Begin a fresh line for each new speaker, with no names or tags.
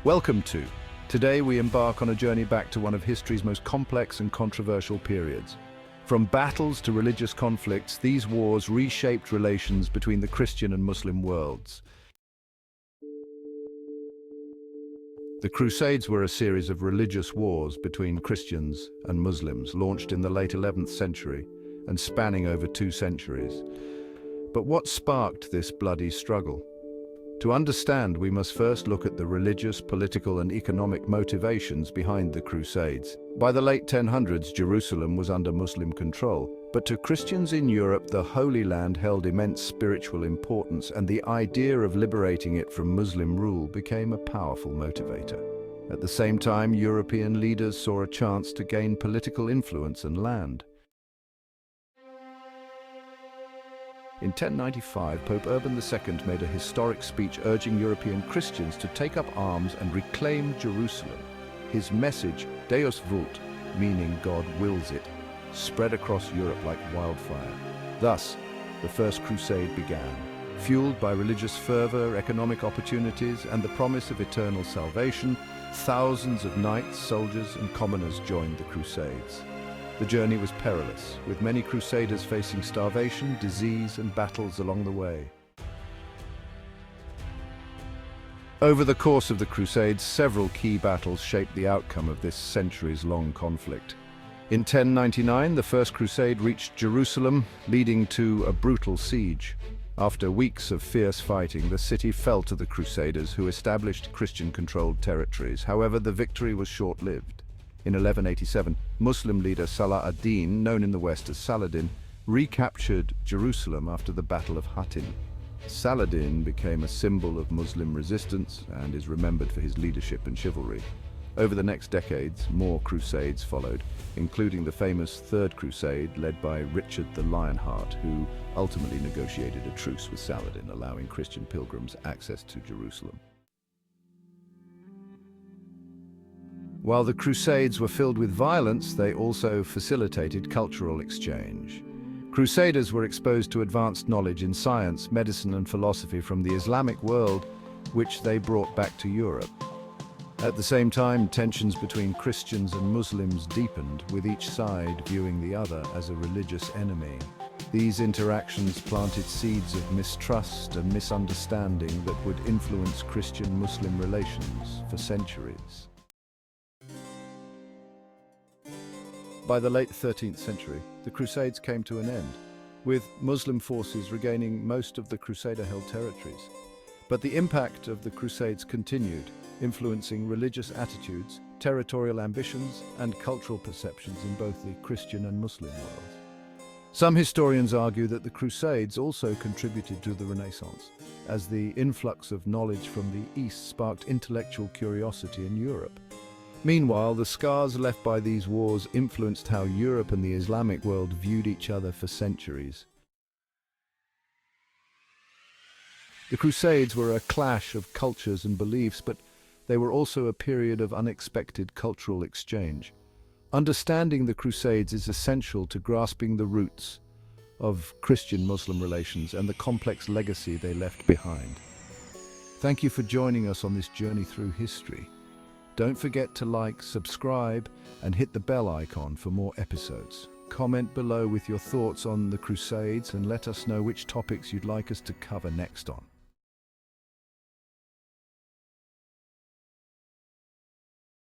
Welcome to. Today we embark on a journey back to one of history's most complex and controversial periods. From battles to religious conflicts, these wars reshaped relations between the Christian and Muslim worlds. The Crusades were a series of religious wars between Christians and Muslims, launched in the late 11th century and spanning over 2 centuries. But what sparked this bloody struggle? To understand, we must first look at the religious, political, and economic motivations behind the Crusades. By the late 1000s, Jerusalem was under Muslim control, but to Christians in Europe, the Holy Land held immense spiritual importance, and the idea of liberating it from Muslim rule became a powerful motivator. At the same time, European leaders saw a chance to gain political influence and land. In 1095, Pope Urban II made a historic speech urging European Christians to take up arms and reclaim Jerusalem. His message, Deus Vult, meaning God wills it, spread across Europe like wildfire. Thus, the First Crusade began, fueled by religious fervor, economic opportunities, and the promise of eternal salvation. Thousands of knights, soldiers, and commoners joined the Crusades. The journey was perilous, with many crusaders facing starvation, disease, and battles along the way. Over the course of the Crusades, several key battles shaped the outcome of this centuries-long conflict. In 1099, the First Crusade reached Jerusalem, leading to a brutal siege. After weeks of fierce fighting, the city fell to the Crusaders, who established Christian-controlled territories. However, the victory was short-lived. In 1187, Muslim leader Saladin, known in the West as Saladin, recaptured Jerusalem after the Battle of Hattin. Saladin became a symbol of Muslim resistance and is remembered for his leadership and chivalry. Over the next decades, more crusades followed, including the famous Third Crusade led by Richard the Lionheart, who ultimately negotiated a truce with Saladin, allowing Christian pilgrims access to Jerusalem. While the Crusades were filled with violence, they also facilitated cultural exchange. Crusaders were exposed to advanced knowledge in science, medicine, and philosophy from the Islamic world, which they brought back to Europe. At the same time, tensions between Christians and Muslims deepened, with each side viewing the other as a religious enemy. These interactions planted seeds of mistrust and misunderstanding that would influence Christian-Muslim relations for centuries. By the late 13th century, the Crusades came to an end, with Muslim forces regaining most of the Crusader-held territories. But the impact of the Crusades continued, influencing religious attitudes, territorial ambitions, and cultural perceptions in both the Christian and Muslim worlds. Some historians argue that the Crusades also contributed to the Renaissance, as the influx of knowledge from the East sparked intellectual curiosity in Europe. Meanwhile, the scars left by these wars influenced how Europe and the Islamic world viewed each other for centuries. The Crusades were a clash of cultures and beliefs, but they were also a period of unexpected cultural exchange. Understanding the Crusades is essential to grasping the roots of Christian-Muslim relations and the complex legacy they left behind. Thank you for joining us on this journey through history. Don't forget to like, subscribe, and hit the bell icon for more episodes. Comment below with your thoughts on the Crusades and let us know which topics you'd like us to cover next on.